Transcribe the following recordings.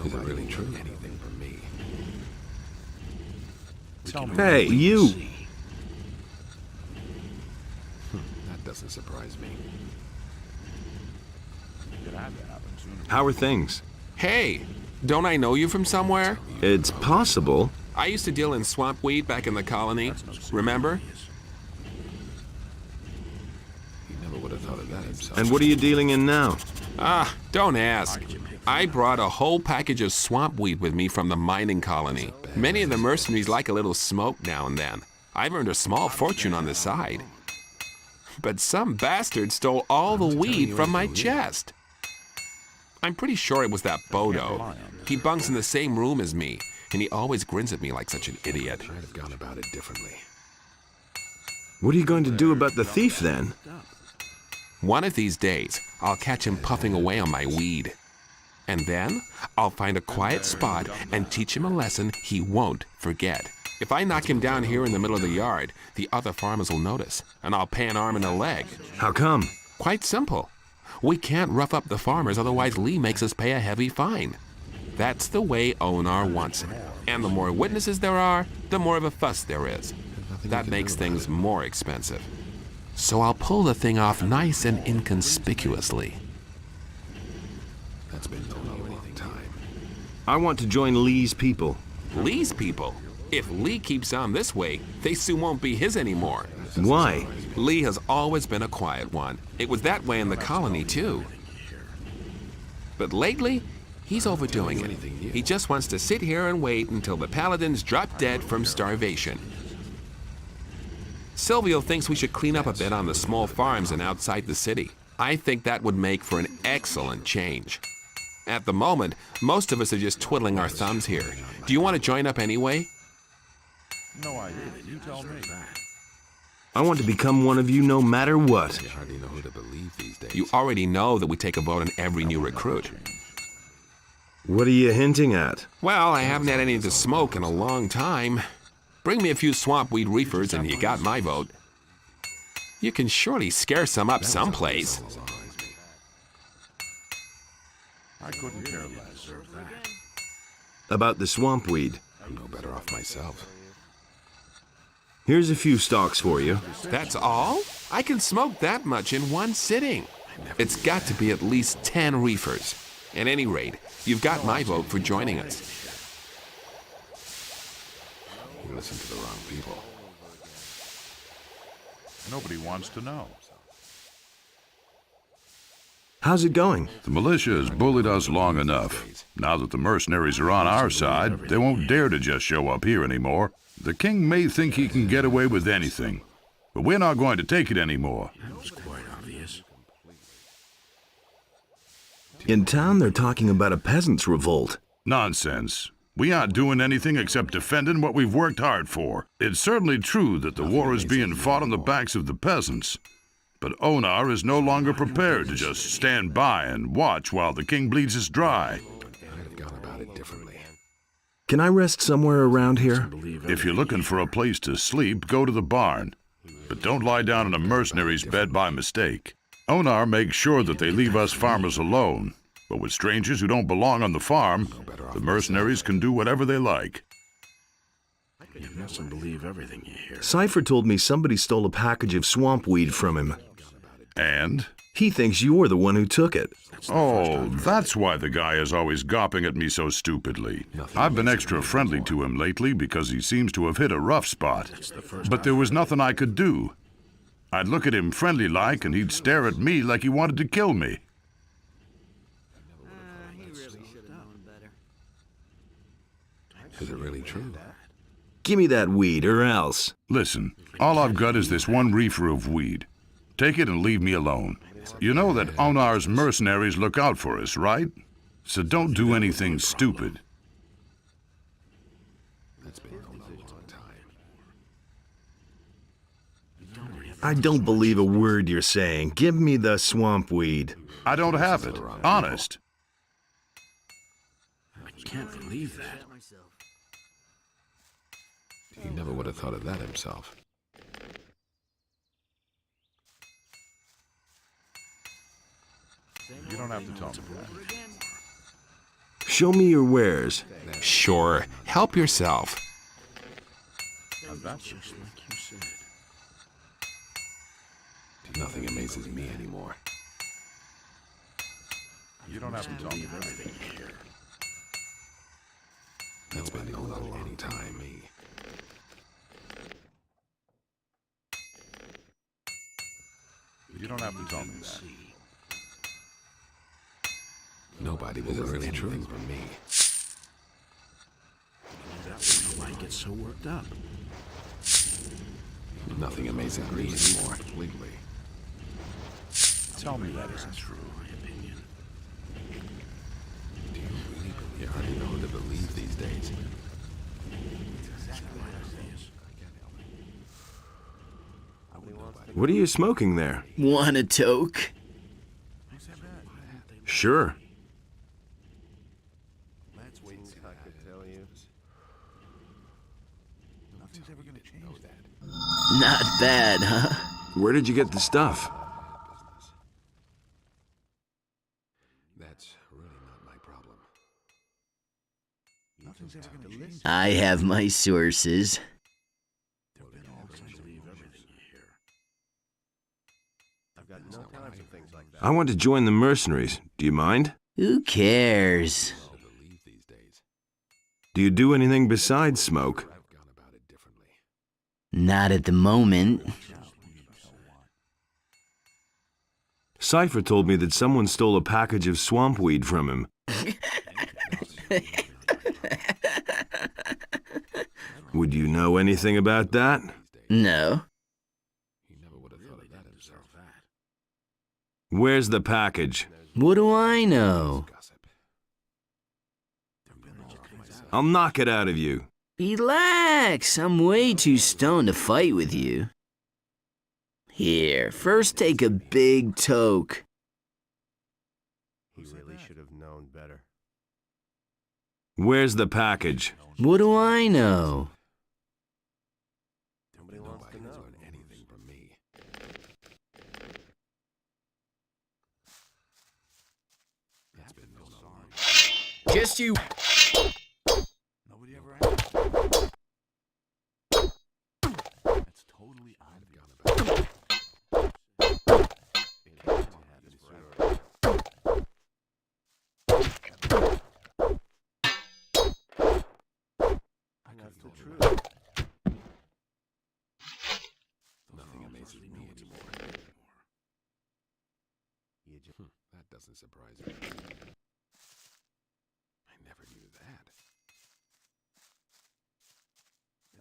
Is it really true? Anything from me. Hey, you! That doesn't surprise me. How are things? Hey, don't I know you from somewhere? It's possible. I used to deal in swamp weed back in the colony. Remember? He never would have thought of that himself. And what are you dealing in now? Ah, don't ask. I brought a whole package of swamp weed with me from the mining colony. Many of the mercenaries like a little smoke now and then. I've earned a small fortune on the side. But some bastard stole all the weed from my chest. I'm pretty sure it was that Bodo. He bunks in the same room as me, and he always grins at me like such an idiot. I'd have gone about it differently. What are you going to do about the thief, then? One of these days, I'll catch him puffing away on my weed. And then, I'll find a quiet spot and teach him a lesson he won't forget. If I knock him down here in the middle of the yard, the other farmers will notice, and I'll pay an arm and a leg. How come? Quite simple. We can't rough up the farmers, otherwise Lee makes us pay a heavy fine. That's the way Onar wants it. And the more witnesses there are, the more of a fuss there is. That makes things more expensive. So I'll pull the thing off nice and inconspicuously. That's been going on a long time. I want to join Lee's people. Lee's people? If Lee keeps on this way, they soon won't be his anymore. Why? Lee has always been a quiet one. It was that way in the colony, too. But lately, he's overdoing it. He just wants to sit here and wait until the paladins drop dead from starvation. Silvio thinks we should clean up a bit on the small farms and outside the city. I think that would make for an excellent change. At the moment, most of us are just twiddling our thumbs here. Do you want to join up anyway? No idea. You tell me. I want to become one of you no matter what. You hardly know who to believe these days. You already know that we take a vote on every new recruit. What are you hinting at? Well, I haven't had any to smoke in a long time. Bring me a few swamp weed reefers and you got my vote. You can surely scare some up someplace. I couldn't care less. About the swamp weed. I'm no better off myself. Here's a few stalks for you. That's all? I can smoke that much in one sitting. It's got to be at least 10 reefers. At any rate, you've got my vote for joining us. You listen to the wrong people. Nobody wants to know. How's it going? The militia has bullied us long enough. Now that the mercenaries are on our side, they won't dare to just show up here anymore. The king may think he can get away with anything, but we're not going to take it anymore. That was quite obvious. In town, they're talking about a peasants' revolt. Nonsense. We aren't doing anything except defending what we've worked hard for. It's certainly true that the war is being fought on the backs of the peasants, but Onar is no longer prepared to just stand by and watch while the king bleeds us dry. I'd have gone about it differently. Can I rest somewhere around here? If you're looking for a place to sleep, go to the barn. But don't lie down in a mercenary's bed by mistake. Onar makes sure that they leave us farmers alone. But with strangers who don't belong on the farm, the mercenaries can do whatever they like. You mustn't believe everything you hear. Cypher told me somebody stole a package of swamp weed from him. And? He thinks you're the one who took it. Oh, that's why the guy is always gawping at me so stupidly. I've been extra friendly to him lately because he seems to have hit a rough spot. But there was nothing I could do. I'd look at him friendly-like and he'd stare at me like he wanted to kill me. Is it really true? Give me that weed, or else. Listen, all I've got is this one reefer of weed. Take it and leave me alone. You know that Onar's mercenaries look out for us, right? So don't do anything stupid. That's been going on a long time. I don't believe a word you're saying. Give me the swamp weed. I don't have it. Honest. I can't believe that. He never would have thought of that himself. You don't have to tell me that. Show me your wares. Sure, help yourself. And that's just like you said. Nothing amazes me anymore. You don't have to tell me everything here. That's been known a long time. You don't have to tell me that. Nobody was really true for me. That's why I get so worked up. Nothing amazes me anymore. Completely. Tell me that isn't true. Do you really believe? You hardly know who to believe these days. What are you smoking there? Want a toke? Sure. Not bad, huh? Where did you get the stuff? That's really not my problem. I have my sources. I want to join the mercenaries. Do you mind? Who cares? To believe these days. Do you do anything besides smoke? I've gone about it differently. Not at the moment. Cypher told me that someone stole a package of swamp weed from him. Would you know anything about that? No. He never would have thought of that himself. Where's the package? What do I know? Gossip. I'll knock it out of you. Relax, I'm way too stoned to fight with you. Here, first take a big toke. He really should have known better. Where's the package? What do I know? Nobody wants to know. Learn anything from me. That's been known a long time. Just you. Nobody ever asked. That's totally I've gone about it. That's the truth. Nothing amazes me anymore. That doesn't surprise me. I never knew that.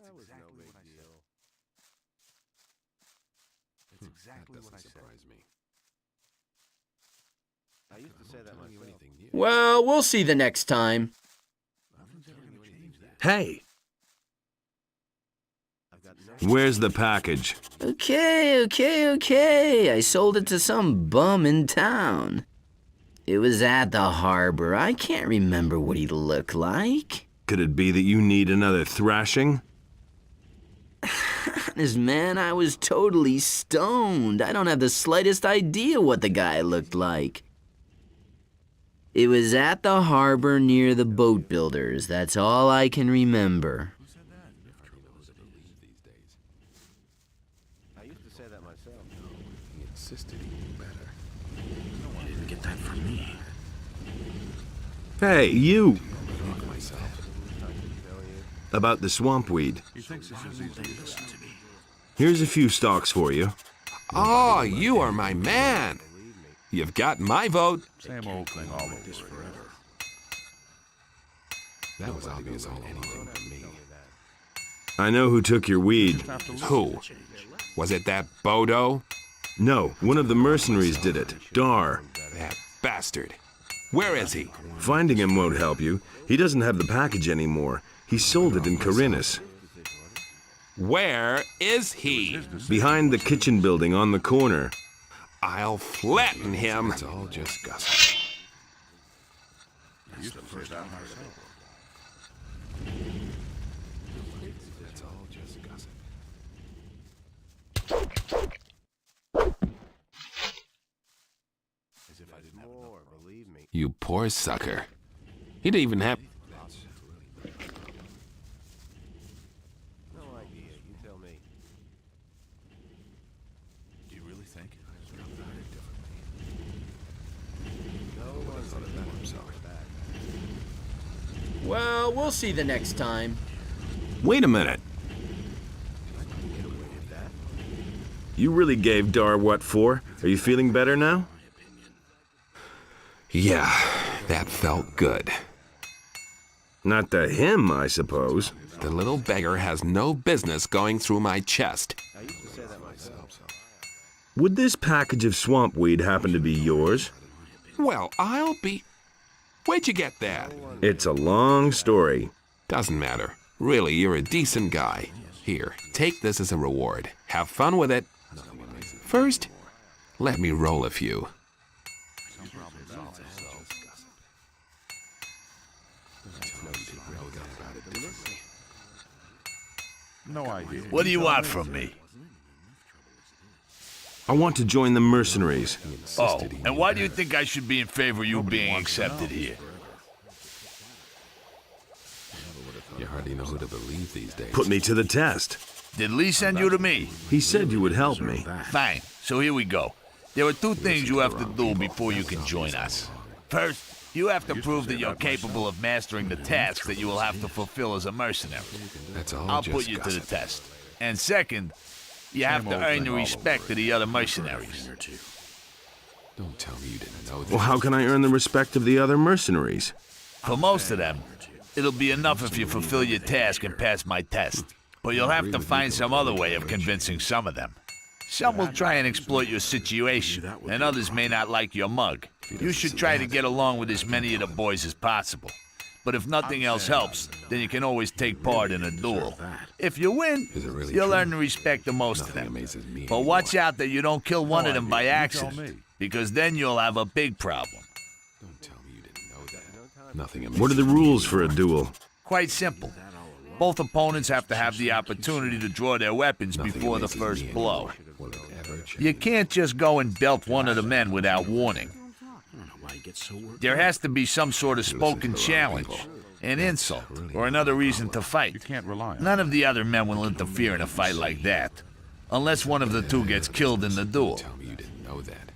That was no big deal. That's exactly That what I doesn't said. surprise me. I used to say that Tell you myself. anything new. Well, we'll see the next time. Hey, I've got no. where's the package? Okay. I sold it to some bum in town. It was at the harbor. I can't remember what he looked like. Could it be that you need another thrashing? Honest, man, I was totally stoned. I don't have the slightest idea what the guy looked like. It was at the harbor near the boat builders. That's all I can remember. I used to say that myself. He insisted he knew better. You didn't get that from me. Hey, you! Believe myself. About the swamp weed. He thinks it's as easy as Listen to me. Here's a few stalks for you. Oh, you are my man. You've got my vote. same old thing all over This again. forever. That was obvious all anything from me. I know who took your weed. Have to Who? Was it that Bodo? No, one of the mercenaries did it. Dar. That bastard. Where is he? Finding him won't help you. He doesn't have the package anymore. He sold it in Corinus. Where is he? Behind the kitchen building on the corner. I'll flatten him. It's all just gossip. Used to first out myself. It's all just gossip. As if I didn't more, believe me. You poor sucker. He didn't even have... No idea. You tell me. Do you really think? Well, we'll see the next time. Wait a minute. You really gave Dar what for? Are you feeling better now? Yeah, that felt good. Not to him, I suppose. The little beggar has no business going through my chest. I used to say that myself. Would this package of swamp weed happen to be yours? Well, I'll be... Where'd you get that? It's a long story. Doesn't matter. Really, you're a decent guy. Here, take this as a reward. Have fun with it. First, let me roll a few. No idea. What do you want from me? I want to join the mercenaries. Oh, and why do you think I should be in favor of you being accepted here? You hardly know who to believe these days. Put me to the test. Did Lee send you to me? He said you would help me. Fine. So here we go. There are two things you have to do before you can join us. First, you have to prove that you're capable of mastering the tasks that you will have to fulfill as a mercenary. That's all I'll just put you to the gossip. test. And second, you have to earn the respect of the other mercenaries. Don't tell me you didn't know that. Well, how can I earn the respect of the other mercenaries? For most of them, it'll be enough if you fulfill your task and pass my test. But you'll have to find some other way of convincing some of them. Some will try and exploit your situation, and others may not like your mug. You should try to get along with as many of the boys as possible. But if nothing else helps, then you can always take part in a duel. If you win, Is it really you'll true? earn the respect of most of Nothing them. amazes me But anymore. watch out that you don't kill one of them by accident, because then you'll have a big problem. Don't tell me you didn't know that. Nothing amazes What are the me rules for anymore. a duel? Quite simple. Both opponents have to have the opportunity to draw their weapons Nothing before the amazes first me blow. anymore. Will it ever change? You can't just go and belt one of the men without warning. There has to be some sort of spoken challenge, an insult, or another reason to fight. You can't rely on None of the other men will interfere in a fight like that, unless one of the two gets killed in the duel. Tell me you didn't know that.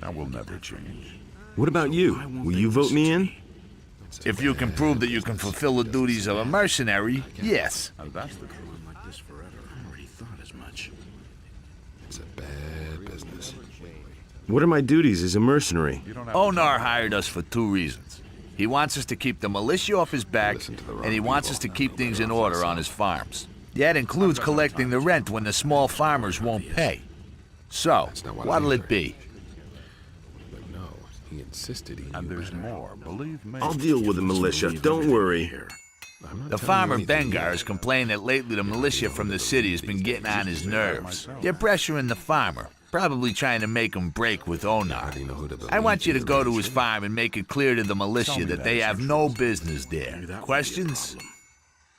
That will never change. What about you? Will you vote me in? If you can prove that you can fulfill the duties of a mercenary, yes. Now that's the truth. It's a bad business. What are my duties as a mercenary? Onar hired us for two reasons. He wants us to keep the militia off his back, Listen to the wrong and he wants people. us to keep things in order on his farms. That includes collecting the rent when the small farmers won't pay. So, not what I what'll heard. it be? But no, he insisted he And knew there's better. more, believe me. I'll deal with the militia, don't worry. I'm not The telling farmer you anything Bengar yet. has complained that lately the militia from the city has been getting on his nerves. They're pressuring the farmer, probably trying to make him break with Onar. Hardly know who to I want you to believe go these to his days. farm and make it clear to the militia that they have no business there. Questions?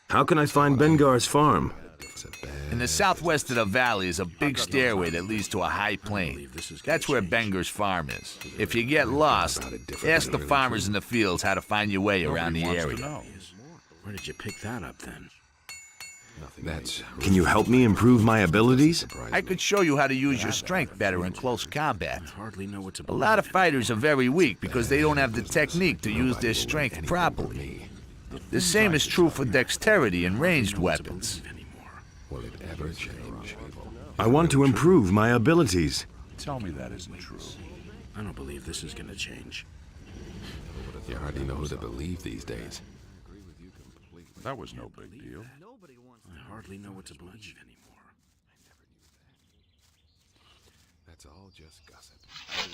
How can I find Bengar's farm? It's a bad In the southwest of the valley is a big stairway that leads to a high plain. That's where Benger's farm is. If you get lost, ask the farmers in the fields how to find your way around the area. Where did you pick that up then? That's Can you help me improve my abilities? I could show you how to use your strength better in close combat. Hardly know what to A believe. lot of fighters are very weak because they don't have the technique to use their strength properly. The same is true for dexterity and ranged weapons. Will it ever change? I want to improve my abilities. Tell me that isn't true. I don't believe this is gonna change. You hardly know who to believe these days. That was no big deal. I hardly know what to believe anymore. That's all just gossip.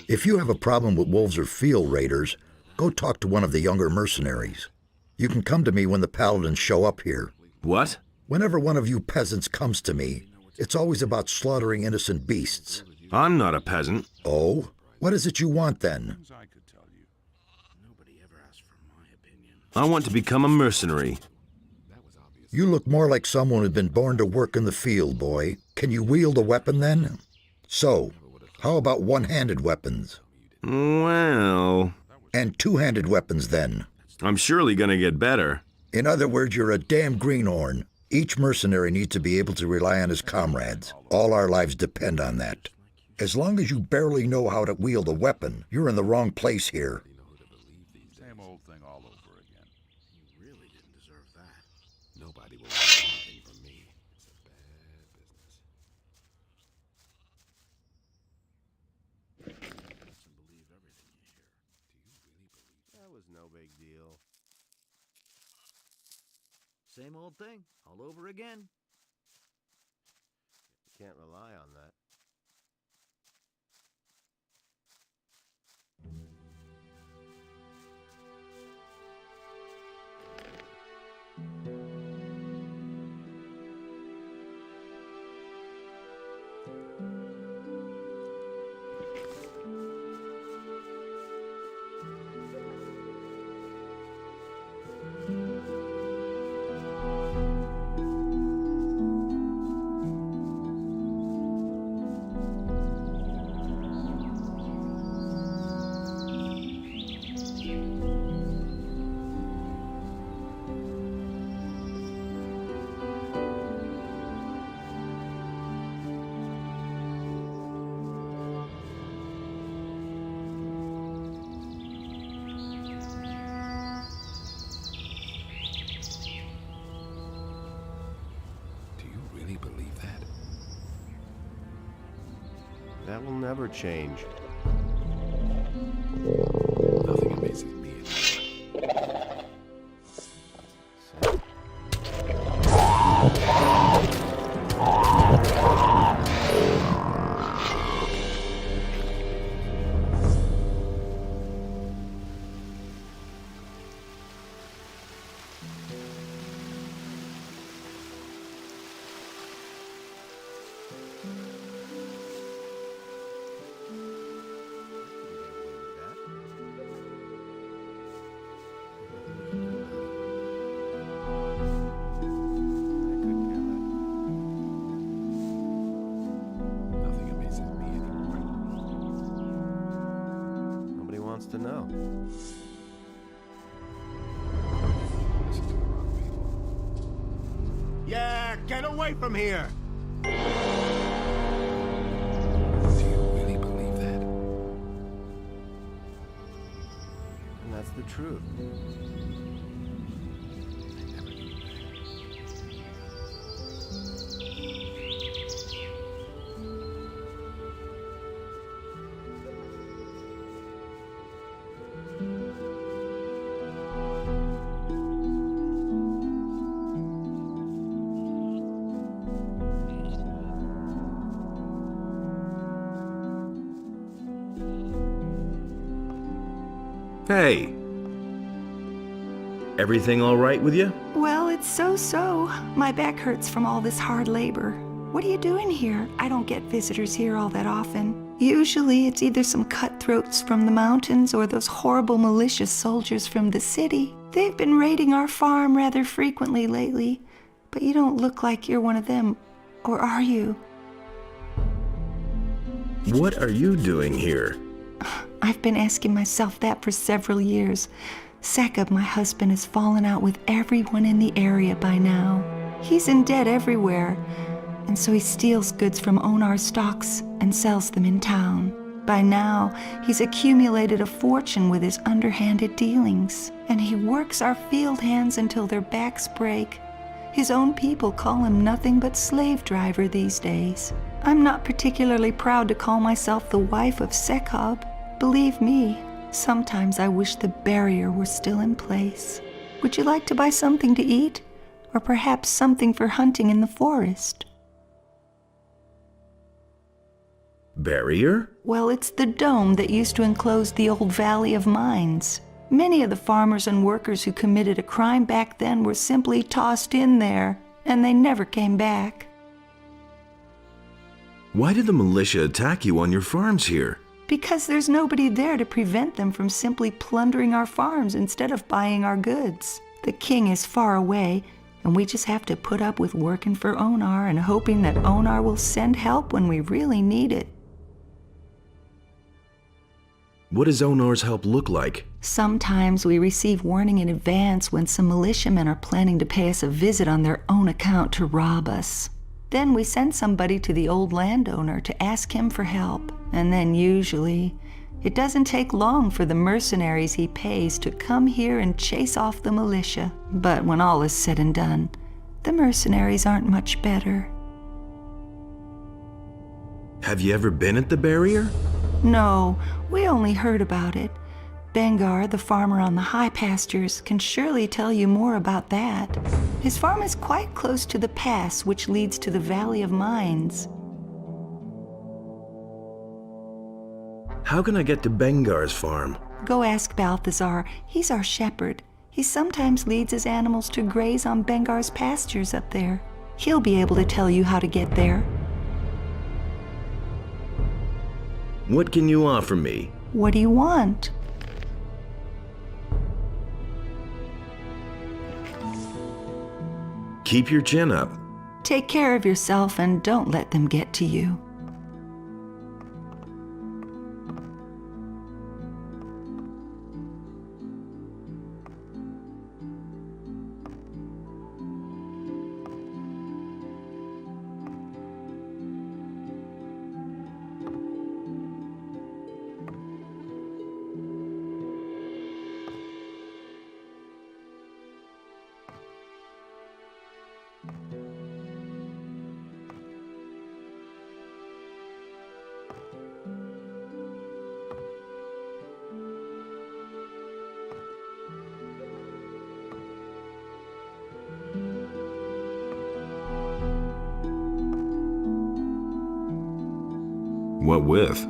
If you have a problem with wolves or field raiders, go talk to one of the younger mercenaries. You can come to me when the paladins show up here. What? Whenever one of you peasants comes to me, it's always about slaughtering innocent beasts. I'm not a peasant. Oh? What is it you want then? I could tell you. Nobody ever asked for my opinion. I want to become a mercenary. You look more like someone who'd been born to work in the field, boy. Can you wield a weapon then? So, how about one-handed weapons? Well, And two-handed weapons then? I'm surely gonna get better. In other words, you're a damn greenhorn. Each mercenary needs to be able to rely on his comrades. All our lives depend on that. As long as you barely know how to wield a weapon, you're in the wrong place here. Same old thing all over again. You really didn't deserve that. Nobody will want anything from me. It's a bad business. Doesn't believe everything you hear. Do you really believe That was no big deal. Same old thing, all over again. You can't rely on that. Do you really believe that? That will never change. Nothing amazes me anymore. Nothing amazes me anymore. Nobody wants to know. Listen to the wrong people. Yeah, get away from here! Do you really believe that? And that's the truth. Hey. Everything all right with you? Well, it's so-so. My back hurts from all this hard labor. What are you doing here? I don't get visitors here all that often. Usually it's either some cutthroats from the mountains or those horrible malicious soldiers from the city. They've been raiding our farm rather frequently lately, but you don't look like you're one of them, or are you? What are you doing here? I've been asking myself that for several years. Sekub, my husband, has fallen out with everyone in the area by now. He's in debt everywhere, and so he steals goods from Onar stocks and sells them in town. By now, he's accumulated a fortune with his underhanded dealings, and he works our field hands until their backs break. His own people call him nothing but slave driver these days. I'm not particularly proud to call myself the wife of Sekub. Believe me, sometimes I wish the barrier were still in place. Would you like to buy something to eat? Or perhaps something for hunting in the forest? Barrier? Well, it's the dome that used to enclose the old Valley of Mines. Many of the farmers and workers who committed a crime back then were simply tossed in there, and they never came back. Why did the militia attack you on your farms here? Because there's nobody there to prevent them from simply plundering our farms instead of buying our goods. The king is far away, and we just have to put up with working for Onar and hoping that Onar will send help when we really need it. What does Onar's help look like? Sometimes we receive warning in advance when some militiamen are planning to pay us a visit on their own account to rob us. Then we send somebody to the old landowner to ask him for help. And then usually, it doesn't take long for the mercenaries he pays to come here and chase off the militia. But when all is said and done, the mercenaries aren't much better. Have you ever been at the barrier? No, we only heard about it. Bengar, the farmer on the high pastures, can surely tell you more about that. His farm is quite close to the pass which leads to the Valley of Mines. How can I get to Bengar's farm? Go ask Balthazar. He's our shepherd. He sometimes leads his animals to graze on Bengar's pastures up there. He'll be able to tell you how to get there. What can you offer me? What do you want? Keep your chin up. Take care of yourself and don't let them get to you. What with?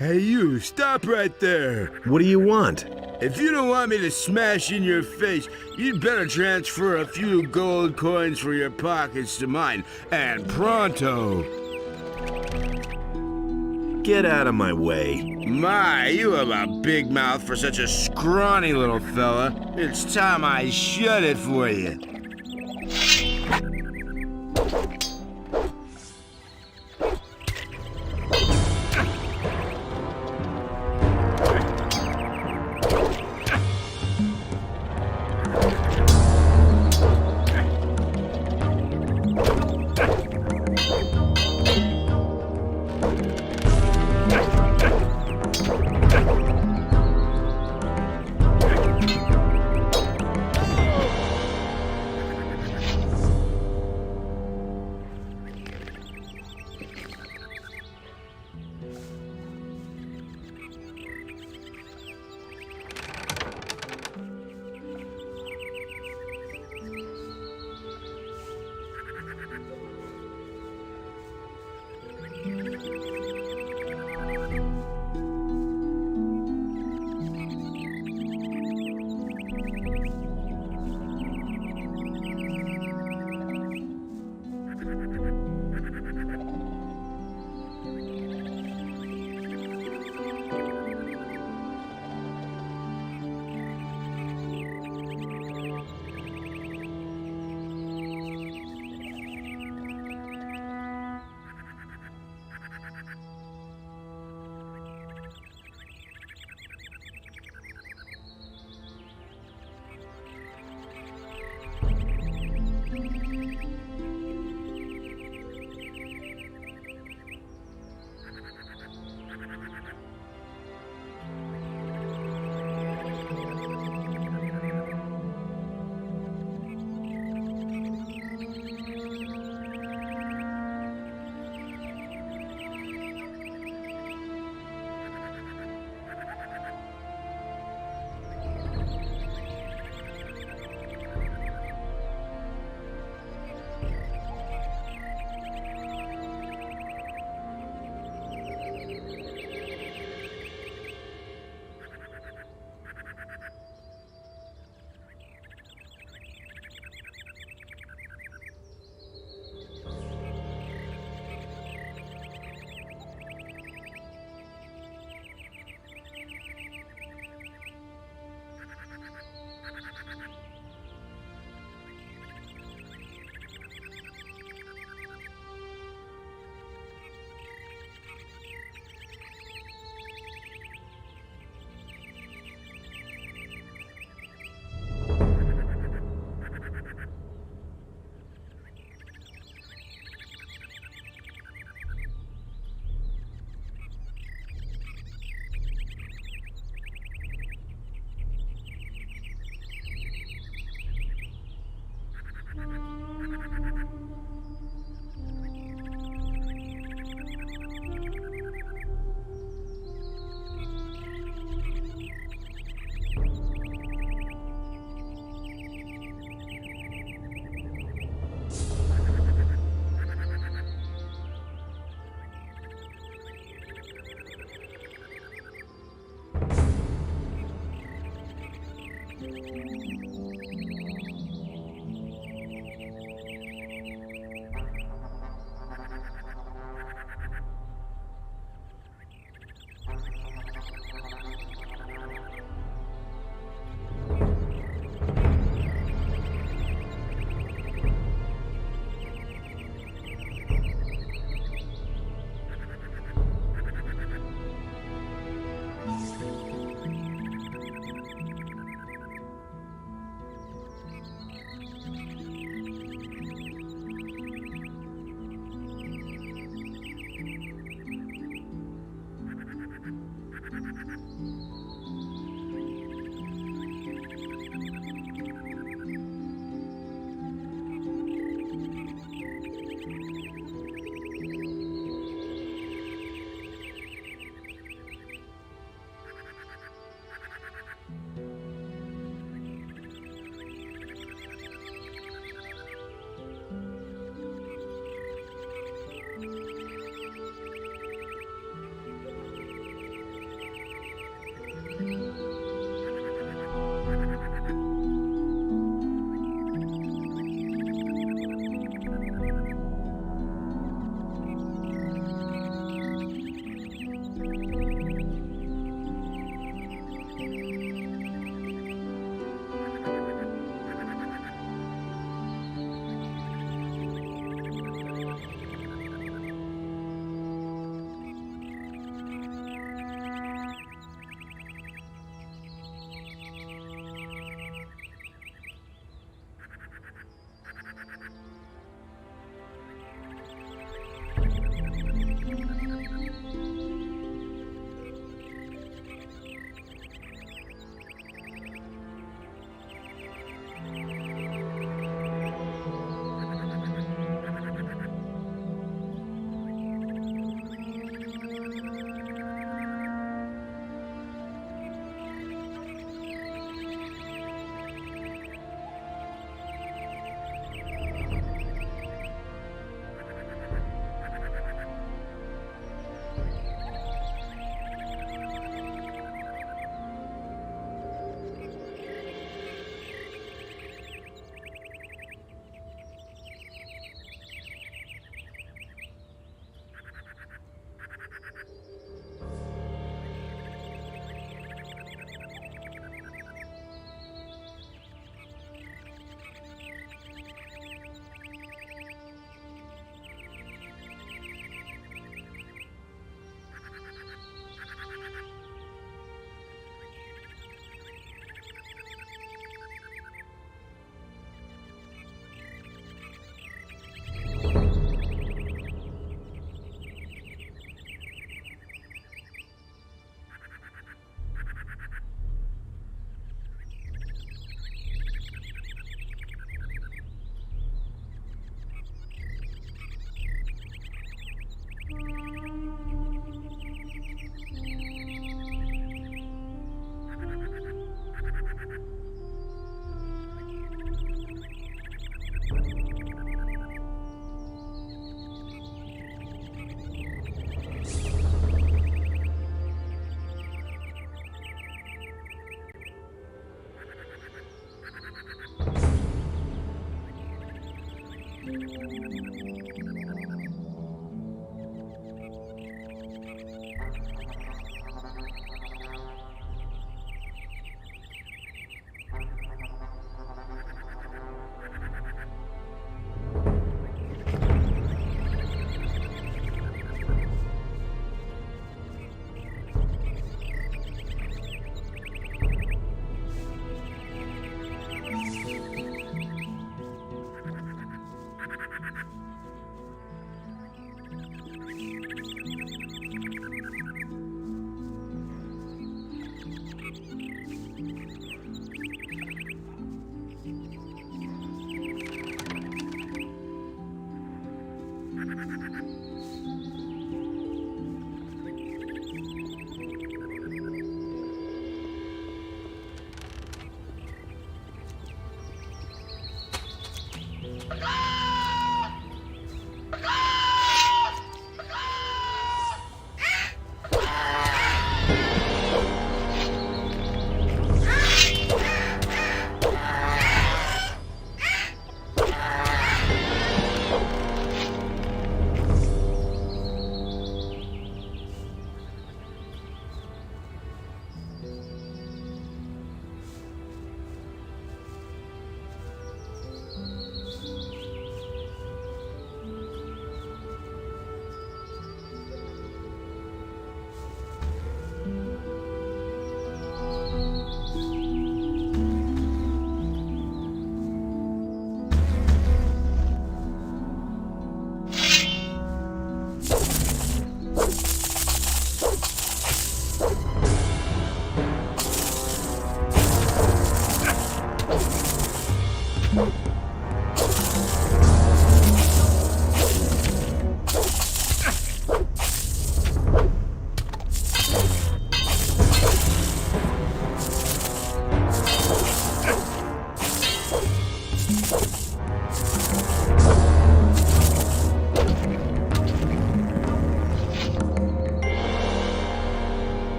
Hey, you, stop right there. What do you want? If you don't want me to smash in your face, you'd better transfer a few gold coins for your pockets to mine, and pronto. Get out of my way. My, you have a big mouth for such a scrawny little fella. It's time I shut it for you.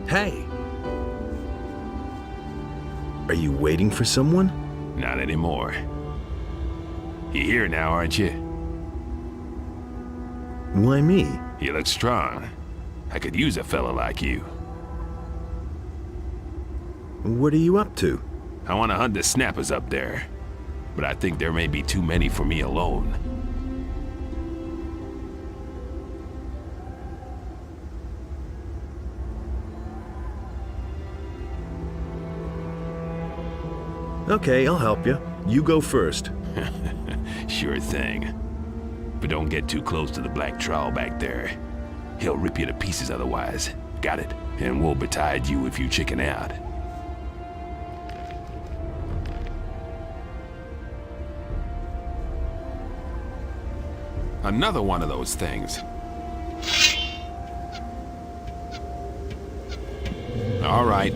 Hey! Are you waiting for someone? Not anymore. You're here now, aren't you? Why me? You look strong. I could use a fella like you. What are you up to? I want to hunt the snappers up there, but I think there may be too many for me alone. Okay, I'll help you. You go first. Sure thing. But don't get too close to the black troll back there. He'll rip you to pieces otherwise. Got it? And we'll betide you if you chicken out. Another one of those things. All right.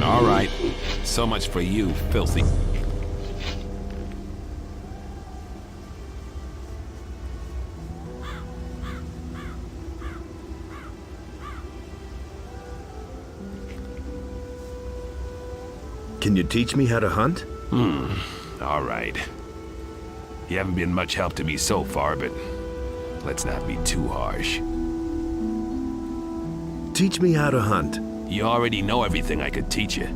All right. So much for you, filthy. Can you teach me how to hunt? All right. You haven't been much help to me so far, but let's not be too harsh. Teach me how to hunt. You already know everything I could teach you.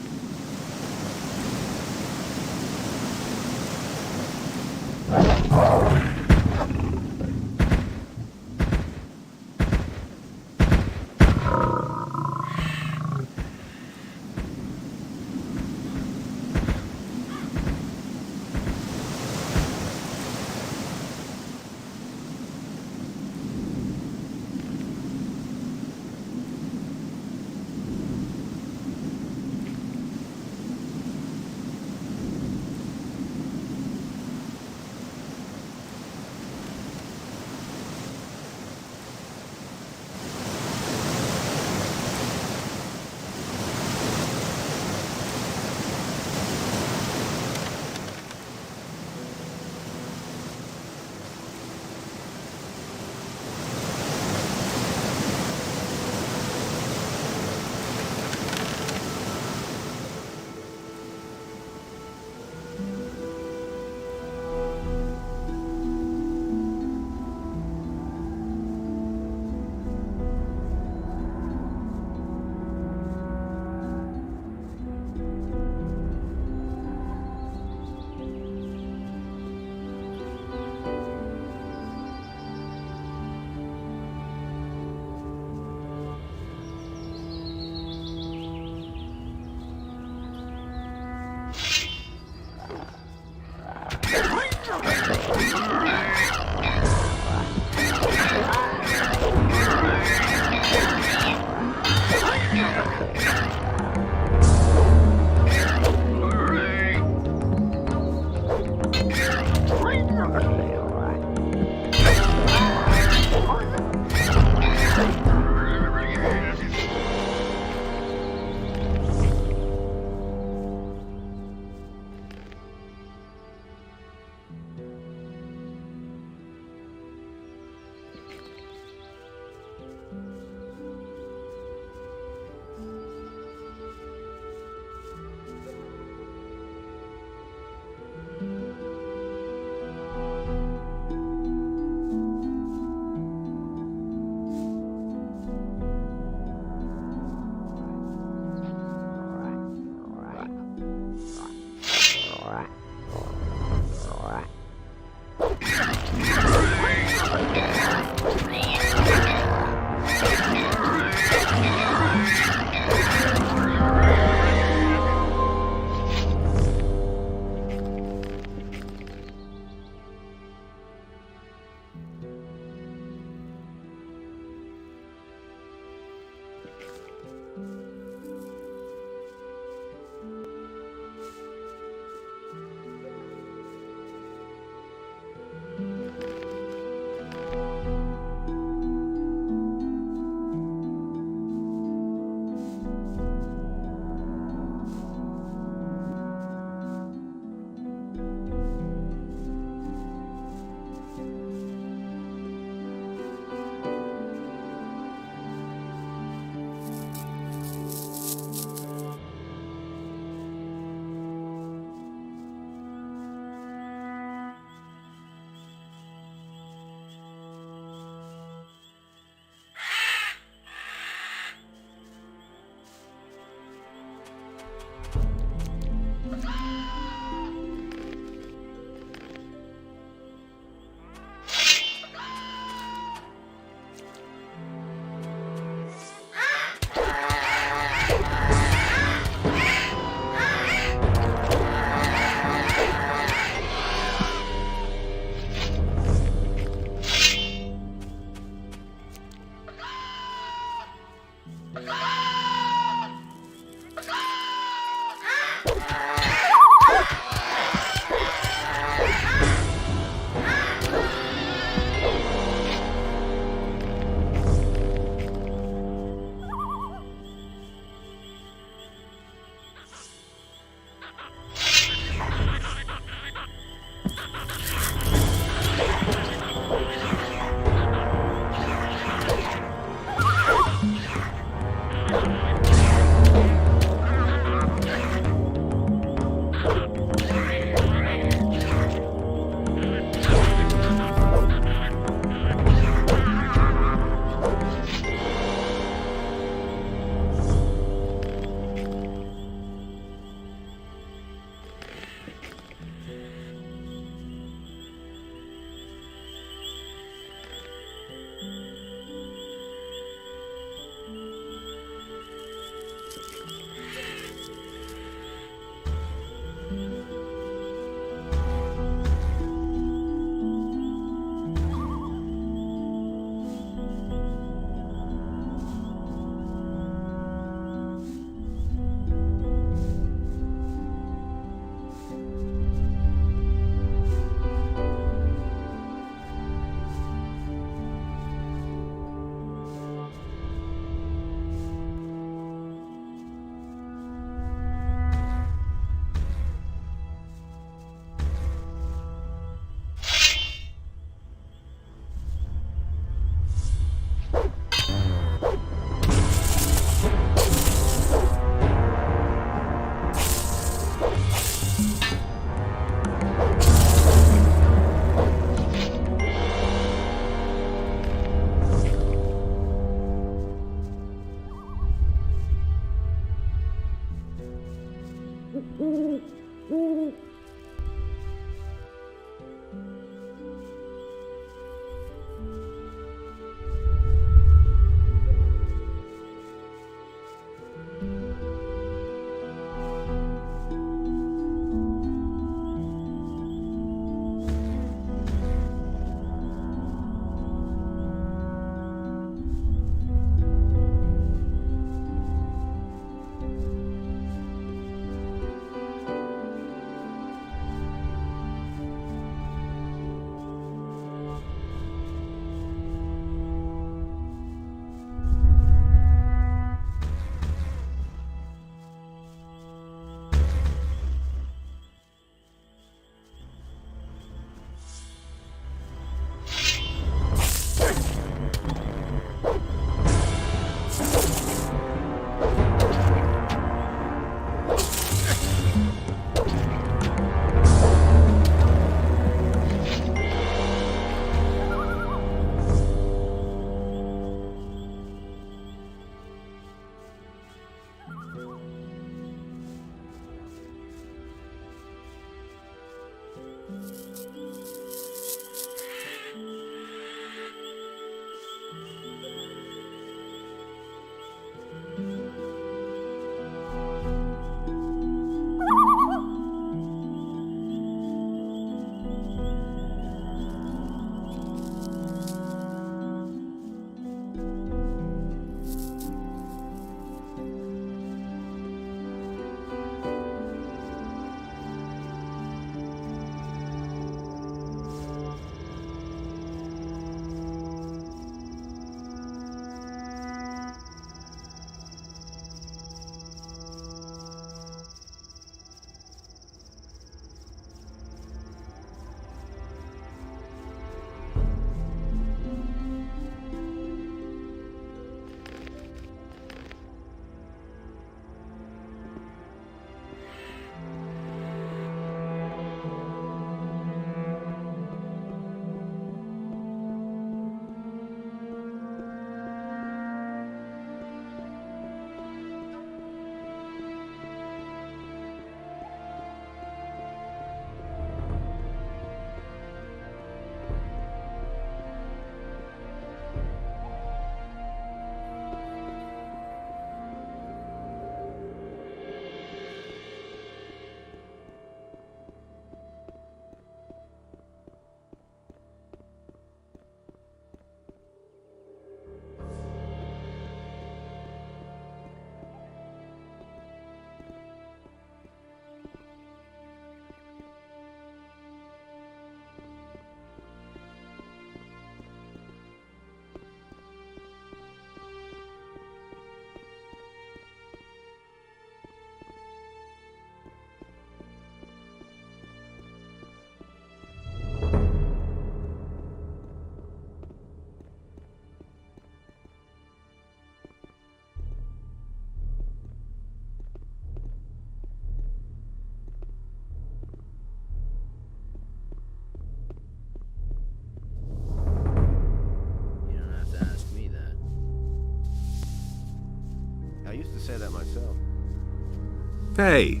Hey,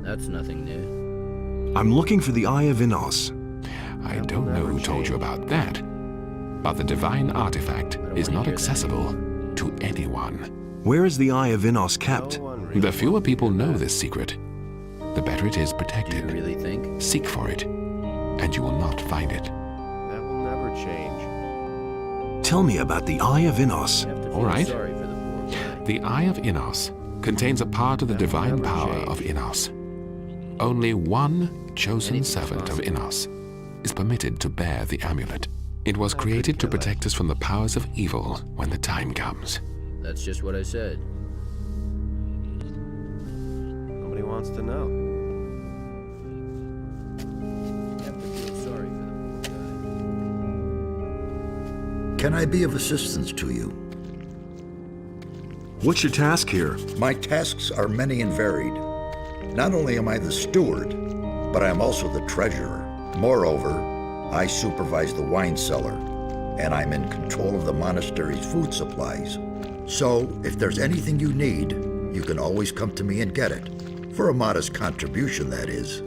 That's nothing new. I'm looking for the Eye of Innos. I don't know who told you about that, but the divine artifact is not accessible to anyone. Where is the Eye of Innos kept? The fewer people know this secret, the better it is Do protected. you really think? Seek for it, and you will not find it. That will never change. Tell me about the Eye of Innos. I have to feel All right. sorry for the poor guy. The Eye of Innos contains a part of the divine power of Innos. Only one chosen servant of Innos is permitted to bear the amulet. It was created to protect us from the powers of evil when the time comes. That's just what I said. Nobody wants to know. I have to feel sorry for the poor guy. Can I be of assistance to you? What's your task here? My tasks are many and varied. Not only am I the steward, but I am also the treasurer. Moreover, I supervise the wine cellar, and I'm in control of the monastery's food supplies. So, if there's anything you need, you can always come to me and get it. For a modest contribution, that is.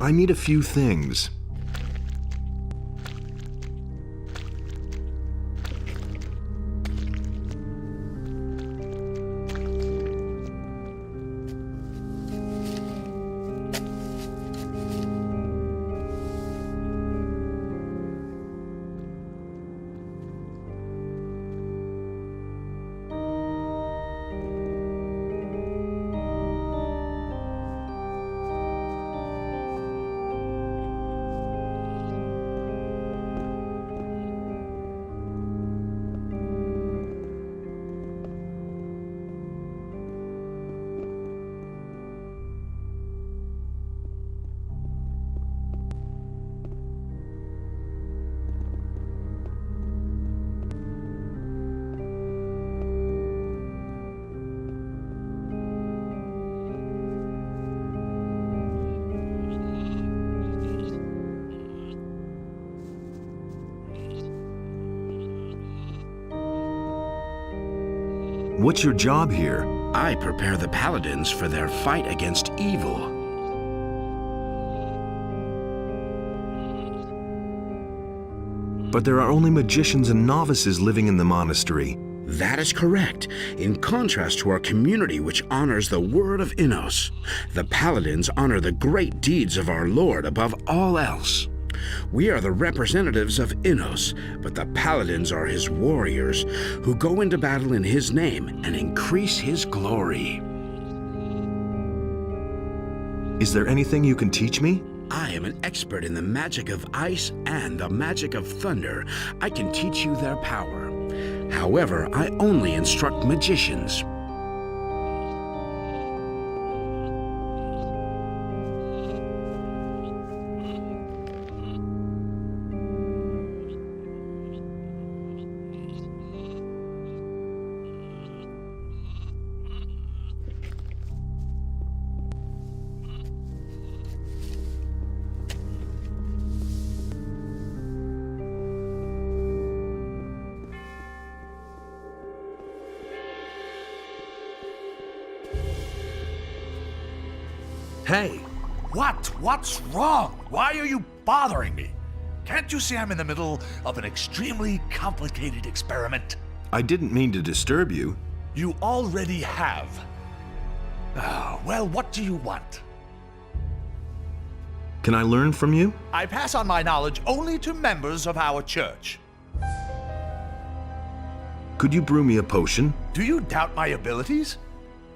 I need a few things. What's your job here? I prepare the paladins for their fight against evil. But there are only magicians and novices living in the monastery. That is correct. In contrast to our community, which honors the word of Innos, the paladins honor the great deeds of our Lord above all else. We are the representatives of Innos, but the paladins are his warriors who go into battle in his name and increase his glory. Is there anything you can teach me? I am an expert in the magic of ice and the magic of thunder. I can teach you their power. However, I only instruct magicians. Hey, What? What's wrong? Why are you bothering me? Can't you see I'm in the middle of an extremely complicated experiment? I didn't mean to disturb you. You already have. Well, what do you want? Can I learn from you? I pass on my knowledge only to members of our church. Could you brew me a potion? Do you doubt my abilities?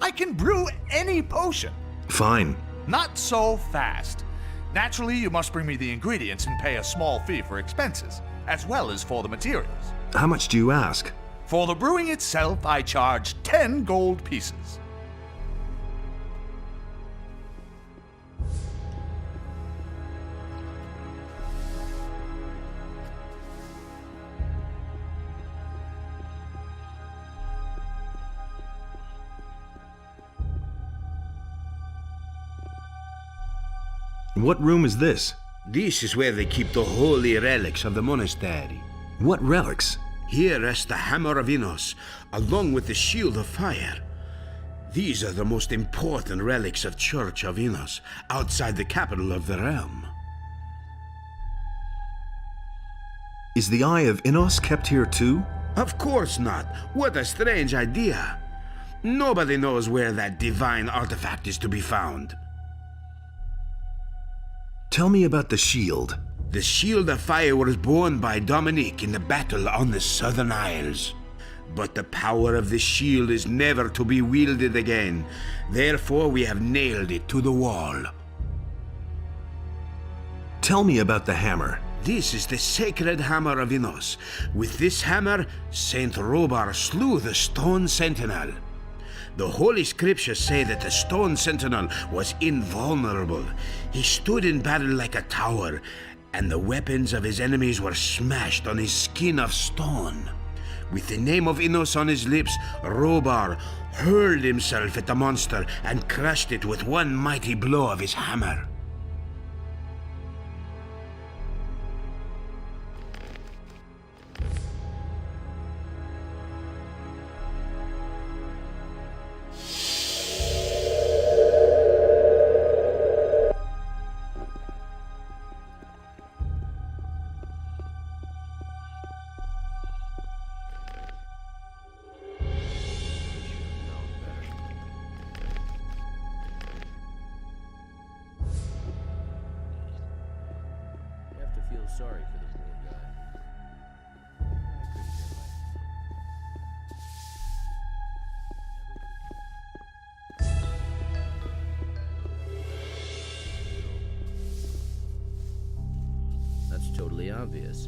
I can brew any potion. Fine. Not so fast. Naturally, you must bring me the ingredients and pay a small fee for expenses, as well as for the materials. How much do you ask? For the brewing itself, I charge 10 gold pieces. What room is this? This is where they keep the holy relics of the monastery. What relics? Here rests the Hammer of Innos, along with the Shield of Fire. These are the most important relics of Church of Innos, outside the capital of the realm. Is the Eye of Innos kept here too? Of course not. What a strange idea. Nobody knows where that divine artifact is to be found. Tell me about the shield. The Shield of Fire was borne by Dominique in the battle on the Southern Isles. But the power of the shield is never to be wielded again. Therefore, we have nailed it to the wall. Tell me about the hammer. This is the sacred hammer of Innos. With this hammer, Saint Robar slew the stone sentinel. The Holy Scriptures say that the stone sentinel was invulnerable. He stood in battle like a tower, and the weapons of his enemies were smashed on his skin of stone. With the name of Innos on his lips, Robar hurled himself at the monster and crushed it with one mighty blow of his hammer. Feel sorry for the poor guy. That's totally obvious.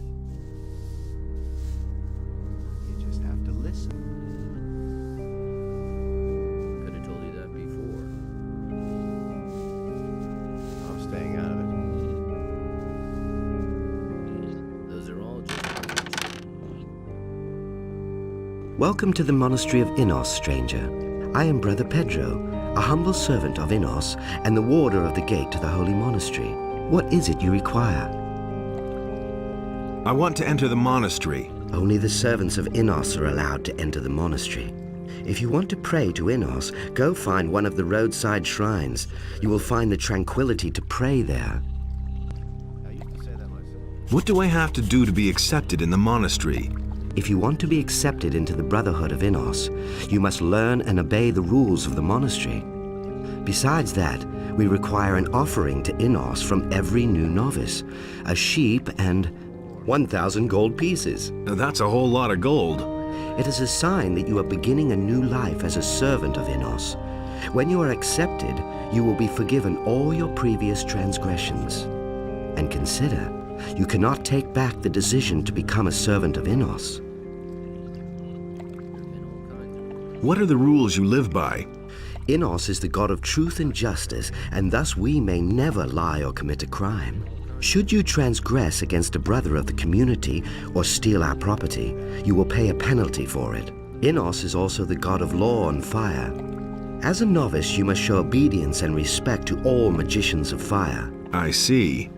You just have to listen. Could have told you that before. I'm staying out of it. Welcome to the monastery of Innos, stranger. I am Brother Pedro, a humble servant of Innos and the warder of the gate to the holy monastery. What is it you require? I want to enter the monastery. Only the servants of Innos are allowed to enter the monastery. If you want to pray to Innos, go find one of the roadside shrines. You will find the tranquility to pray there. I used to say that myself. What do I have to do to be accepted in the monastery? If you want to be accepted into the Brotherhood of Innos, you must learn and obey the rules of the monastery. Besides that, we require an offering to Innos from every new novice, a sheep and 1,000 gold pieces. Now, that's a whole lot of gold. It is a sign that you are beginning a new life as a servant of Innos. When you are accepted, you will be forgiven all your previous transgressions. And consider, you cannot take back the decision to become a servant of Innos. What are the rules you live by? Innos is the god of truth and justice, and thus we may never lie or commit a crime. Should you transgress against a brother of the community or steal our property, you will pay a penalty for it. Innos is also the god of law and fire. As a novice, you must show obedience and respect to all magicians of fire. I see.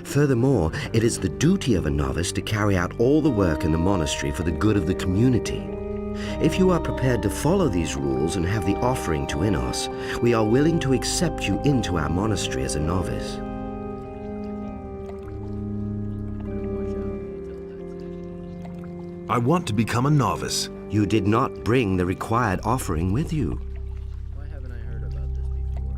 Furthermore, it is the duty of a novice to carry out all the work in the monastery for the good of the community. If you are prepared to follow these rules and have the offering to Innos, we are willing to accept you into our monastery as a novice. I want to become a novice. You did not bring the required offering with you. Why haven't I heard about this before?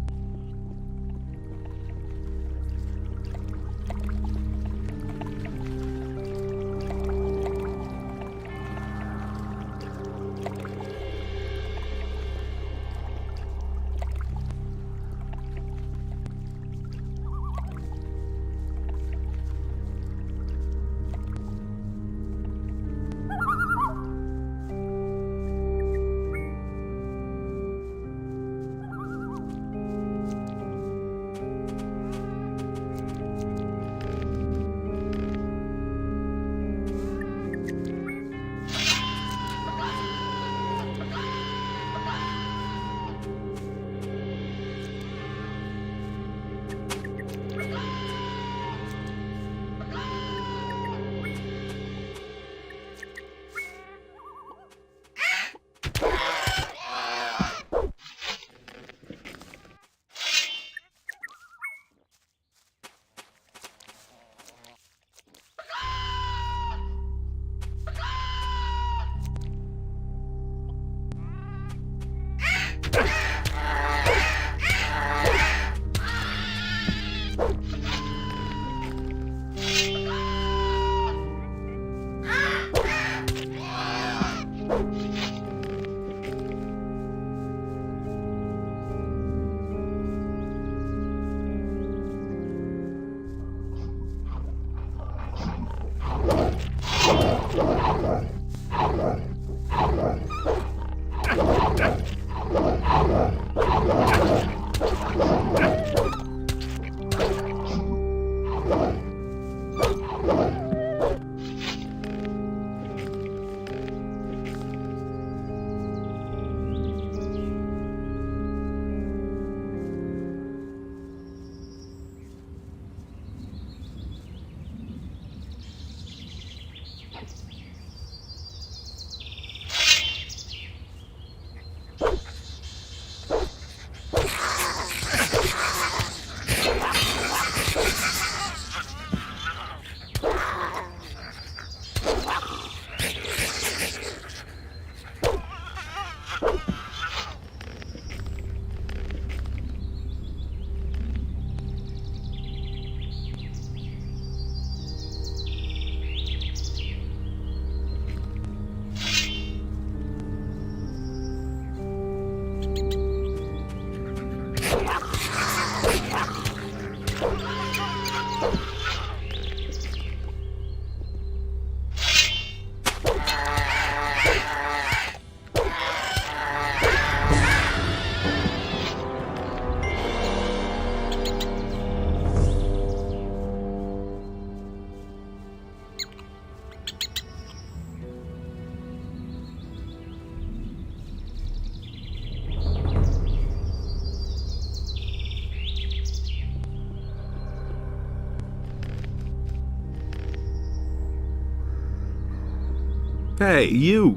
Hey, you!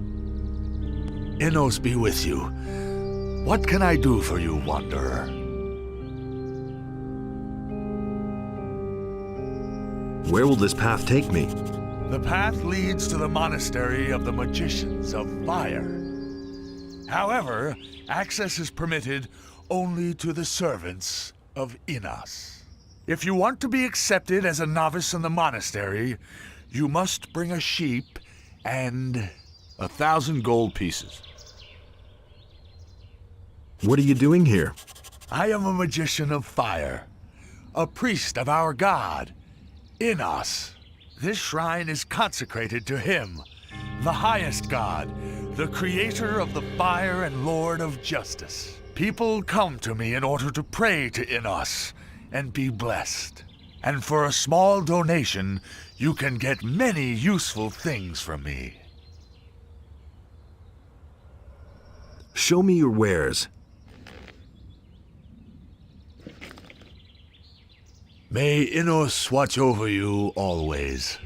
Innos be with you. What can I do for you, wanderer? Where will this path take me? The path leads to the monastery of the Magicians of Fire. However, access is permitted only to the servants of Innos. If you want to be accepted as a novice in the monastery, you must bring a sheep and 1,000 gold pieces. What are you doing here? I am a magician of fire, a priest of our god, Innos. This shrine is consecrated to him, the highest god, the creator of the fire and lord of justice. People come to me in order to pray to Innos and be blessed. And for a small donation, you can get many useful things from me. Show me your wares. May Innos watch over you always.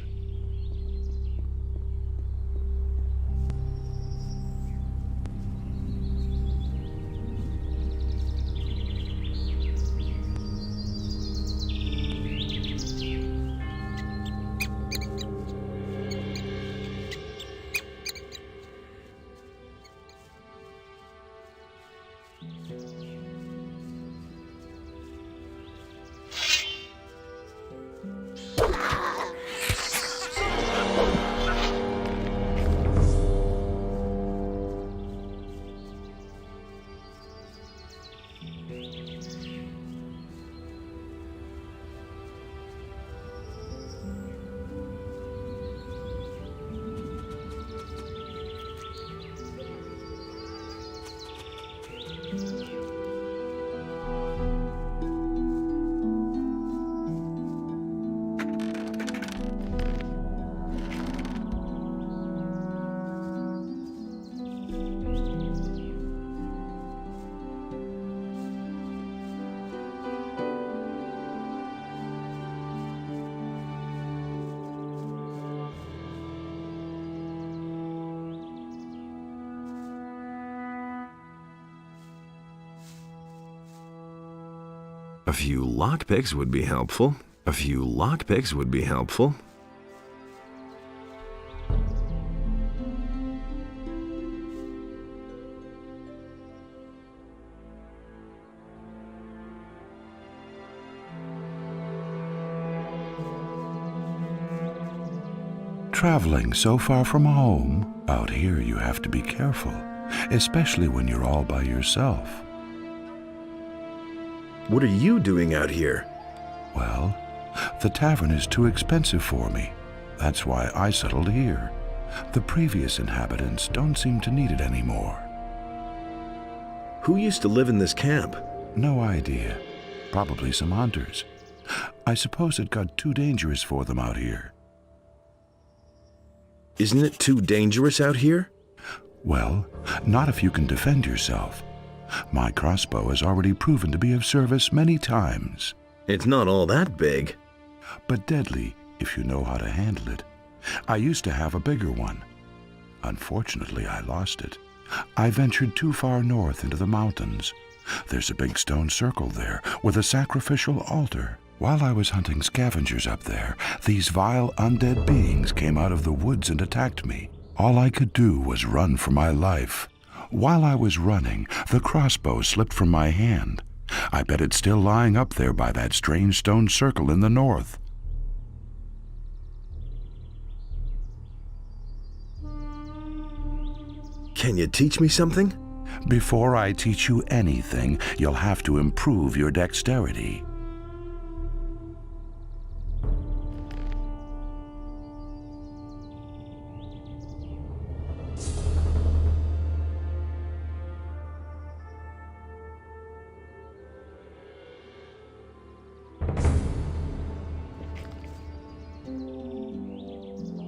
A few lockpicks would be helpful. A few lockpicks would be helpful. Traveling so far from home, out here you have to be careful, especially when you're all by yourself. What are you doing out here? Well, the tavern is too expensive for me. That's why I settled here. The previous inhabitants don't seem to need it anymore. Who used to live in this camp? No idea. Probably some hunters. I suppose it got too dangerous for them out here. Isn't it too dangerous out here? Well, not if you can defend yourself. My crossbow has already proven to be of service many times. It's not all that big. But deadly if you know how to handle it. I used to have a bigger one. Unfortunately, I lost it. I ventured too far north into the mountains. There's a big stone circle there with a sacrificial altar. While I was hunting scavengers up there, these vile undead beings came out of the woods and attacked me. All I could do was run for my life. While I was running, the crossbow slipped from my hand. I bet it's still lying up there by that strange stone circle in the north. Can you teach me something? Before I teach you anything, you'll have to improve your dexterity.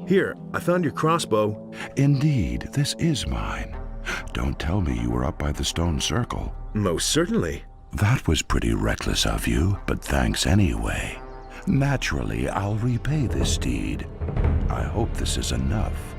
Here, I found your crossbow. Indeed, this is mine. Don't tell me you were up by the stone circle. Most certainly. That was pretty reckless of you, but thanks anyway. Naturally, I'll repay this deed. I hope this is enough.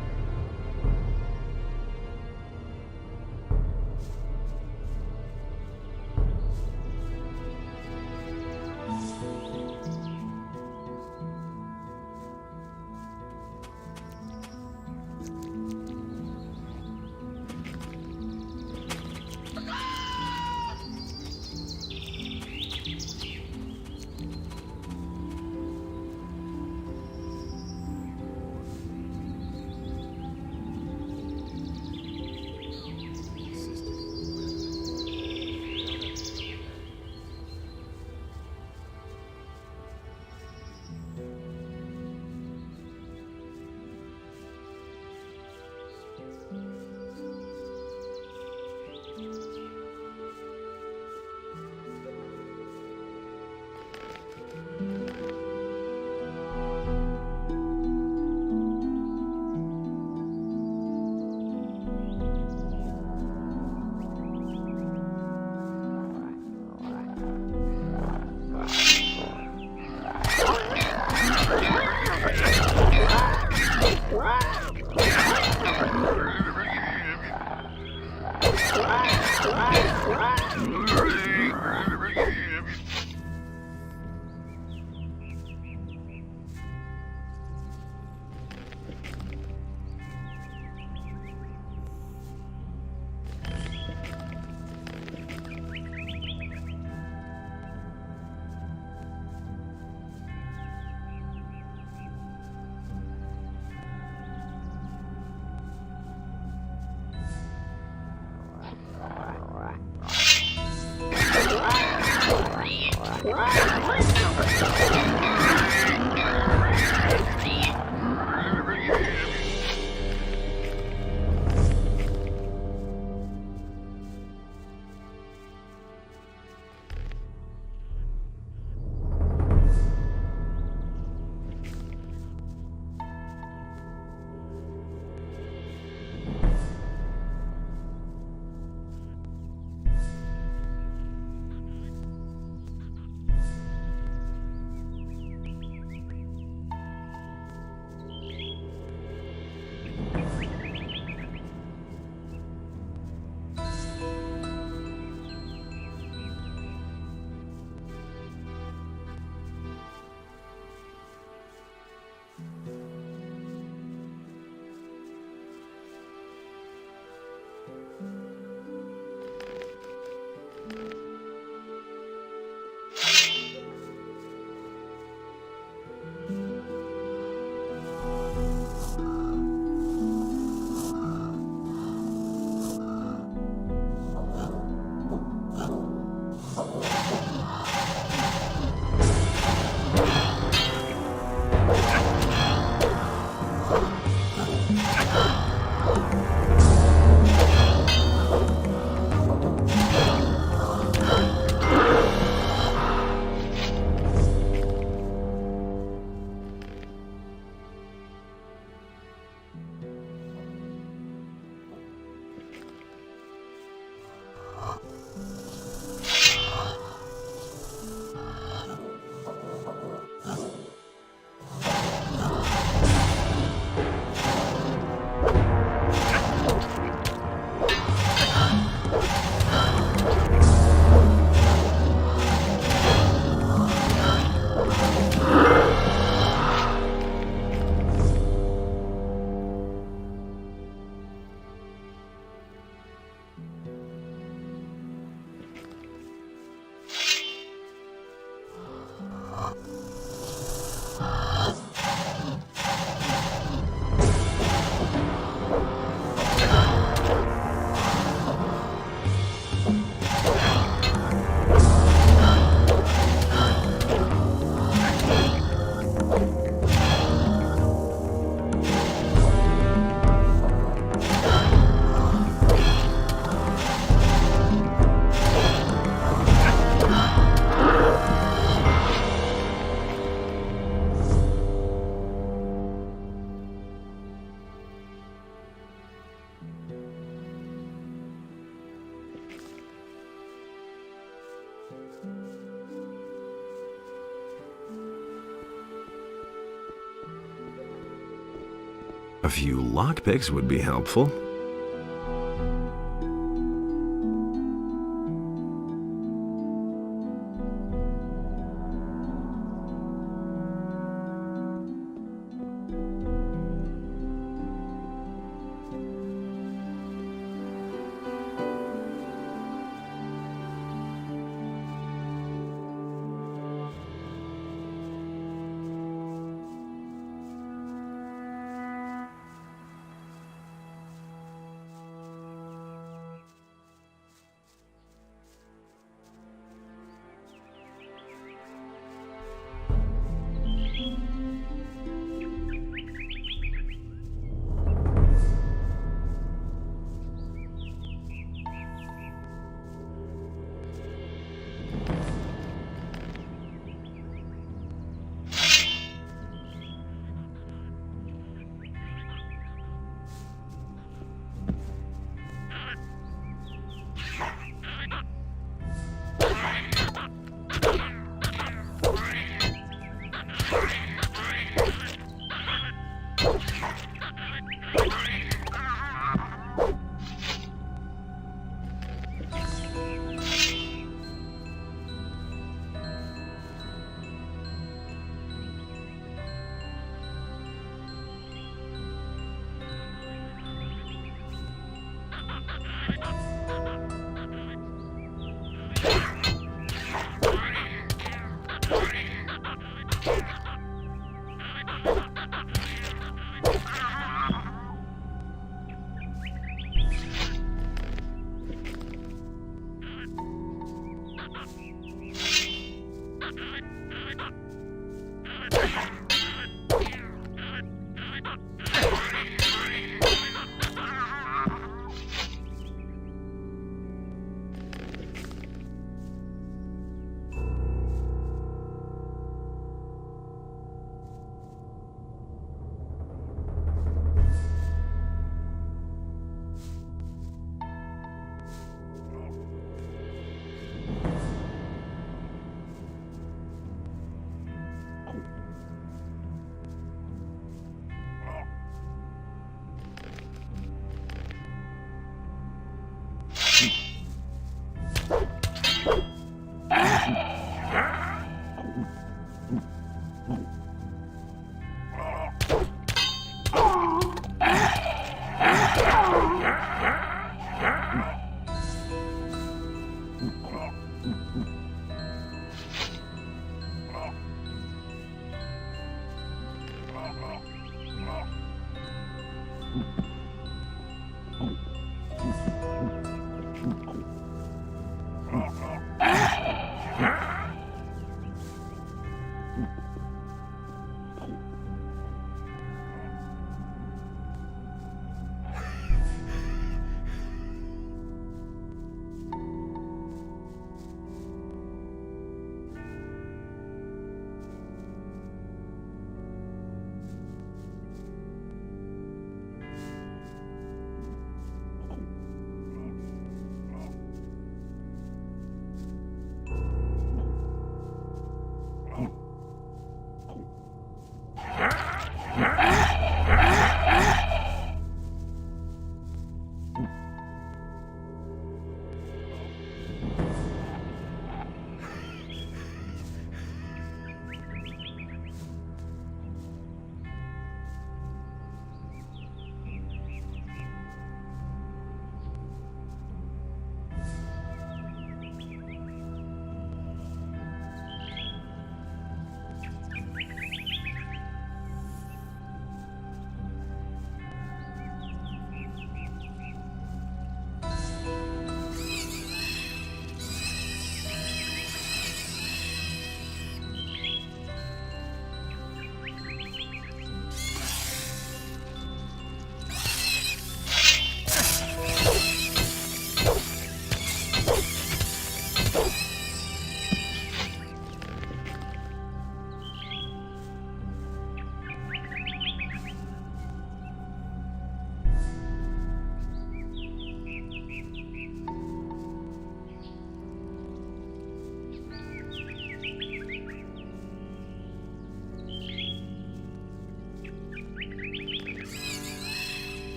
A few lockpicks would be helpful.